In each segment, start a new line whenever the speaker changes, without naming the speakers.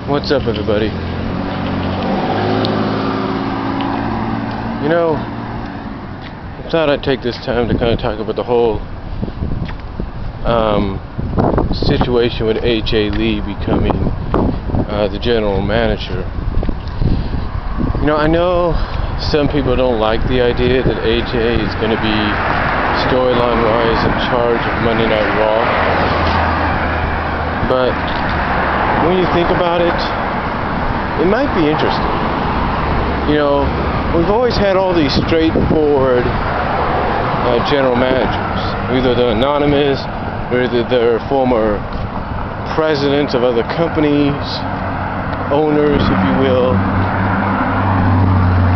What's up, everybody? I thought I'd take this time to kind of talk about the whole situation with A.J. Lee becoming the general manager. I know some people don't like the idea that A.J. is going to be storyline-wise in charge of Monday Night Raw, but when you think about it, it might be interesting. We've always had all these straightforward general managers. Either they're anonymous, or either they're former presidents of other companies, owners, if you will.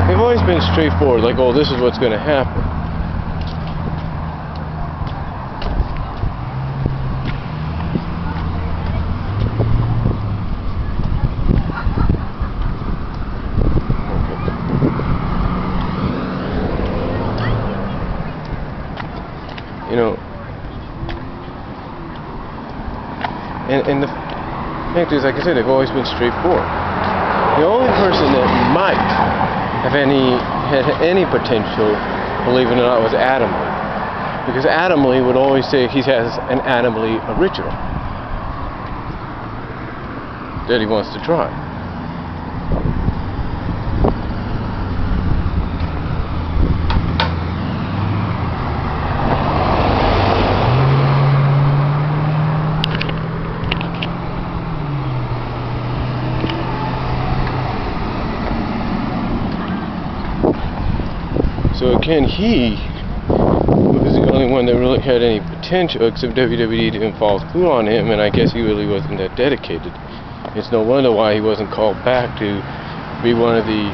They've always been straightforward, like, oh, this is what's going to happen. And the fact is, like I said, they've always been straightforward. The only person that might have had any potential, believe it or not, was Adam Lee. Because Adam Lee would always say he has an Adam Lee original that he wants to try. So again, he was the only one that really had any potential, except WWE didn't follow through on him, and I guess he really wasn't that dedicated. It's no wonder why he wasn't called back to be one of the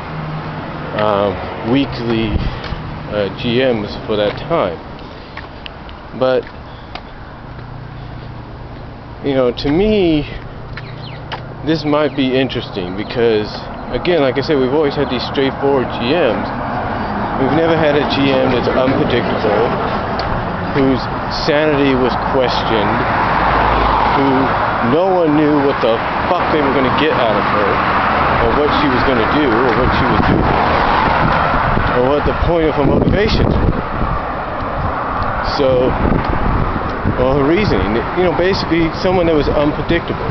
weekly GMs for that time. But, to me, this might be interesting because, again, like I said, we've always had these straightforward GMs. We've never had a GM that's unpredictable, whose sanity was questioned, who no one knew what the fuck they were going to get out of her, or what she was going to do, or what she was doing, or what the point of her motivations were. So, her reasoning, basically someone that was unpredictable.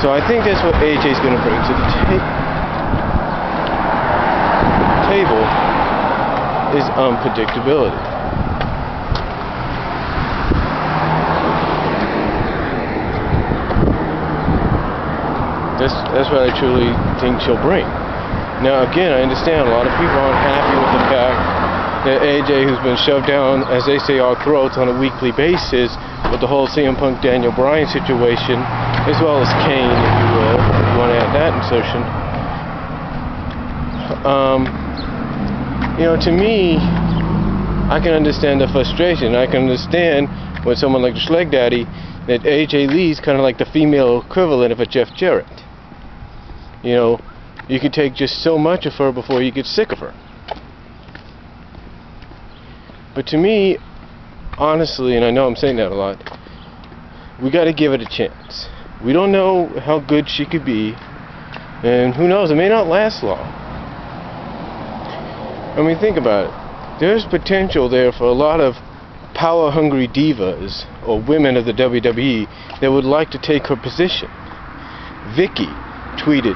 So I think that's what AJ's going to bring to the table. Is unpredictability. That's what I truly think she'll bring. Now again, I understand a lot of people aren't happy with the fact that AJ, who's been shoved down, as they say, our throats on a weekly basis with the whole CM Punk Daniel Bryan situation, as well as Kane, if you will, if you want to add that insertion. To me, I can understand the frustration. I can understand when someone like the Schleg Daddy, that AJ Lee's kind of like the female equivalent of a Jeff Jarrett. You can take just so much of her before you get sick of her. But to me, honestly, and I know I'm saying that a lot, we got to give it a chance. We don't know how good she could be, and who knows, it may not last long. I mean, think about it. There's potential there for a lot of power-hungry divas or women of the WWE that would like to take her position. Vicky tweeted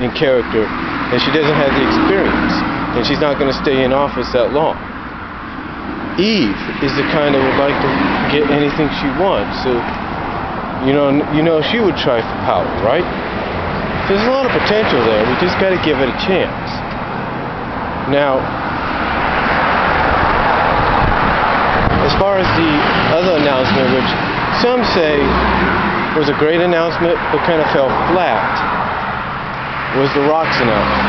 in character that she doesn't have the experience and she's not going to stay in office that long. Eve is the kind that would like to get anything she wants, so she would try for power, right? So there's a lot of potential there. We just got to give it a chance. Now, as far as the other announcement, which some say was a great announcement but kind of fell flat, was The Rock's announcement.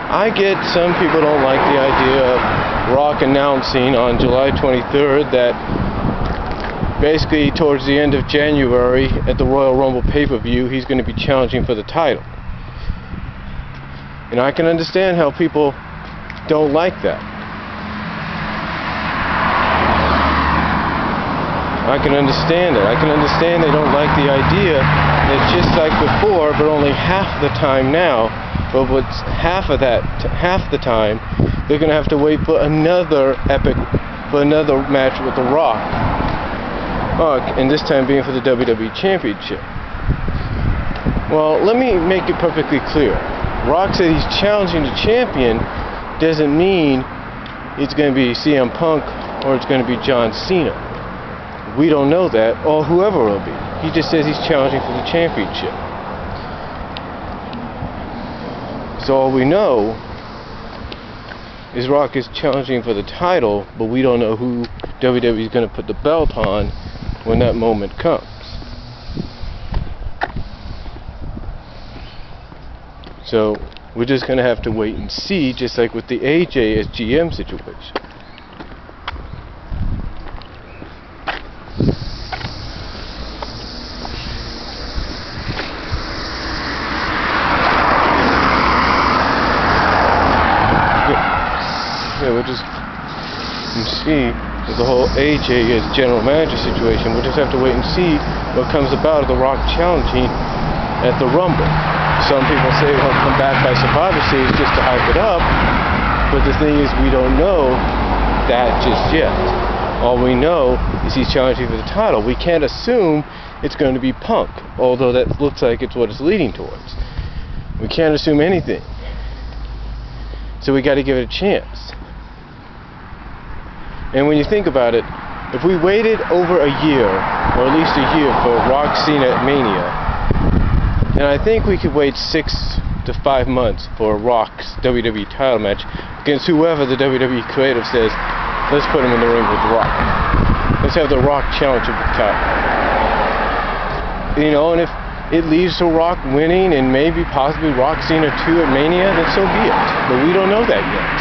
I get some people don't like the idea of Rock announcing on July 23rd that basically towards the end of January at the Royal Rumble pay-per-view he's going to be challenging for the title. And I can understand how people don't like that. I can understand it. I can understand they don't like the idea. It's just like before, but only half the time now. But what's half the time, they're gonna have to wait for another match with The Rock. And this time being for the WWE Championship. Well, let me make it perfectly clear. Rock said he's challenging the champion doesn't mean it's going to be CM Punk or it's going to be John Cena. We don't know that, or whoever it will be. He just says he's challenging for the championship. So all we know is Rock is challenging for the title, but we don't know who WWE is going to put the belt on when that moment comes. So we're just going to have to wait and see, just like with the AJ as GM situation. Yeah, we'll just see with the whole AJ as general manager situation. We'll just have to wait and see what comes about of The Rock challenging at the Rumble. Some people say he'll come back by Survivor Series just to hype it up, but the thing is, we don't know that just yet. All we know is he's challenging for the title. We can't assume it's going to be Punk, although that looks like it's what it's leading towards. We can't assume anything. So we got to give it a chance. And when you think about it, if we waited over a year, or at least a year, for Rock Cena at Mania, and I think we could wait 6 to 5 months for Rock's WWE title match against whoever the WWE creative says, let's put him in the ring with The Rock. Let's have The Rock challenge him for the title. You know, and if it leads to Rock winning and maybe possibly Rock Cena 2 at Mania, then so be it. But we don't know that yet.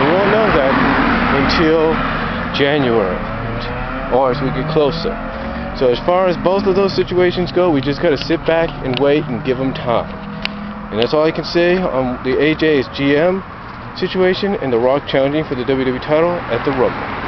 We won't know that until January, or as we get closer. So as far as both of those situations go, we just got to sit back and wait and give them time. And that's all I can say on the AJ as GM situation and The Rock challenging for the WWE title at the Rumble.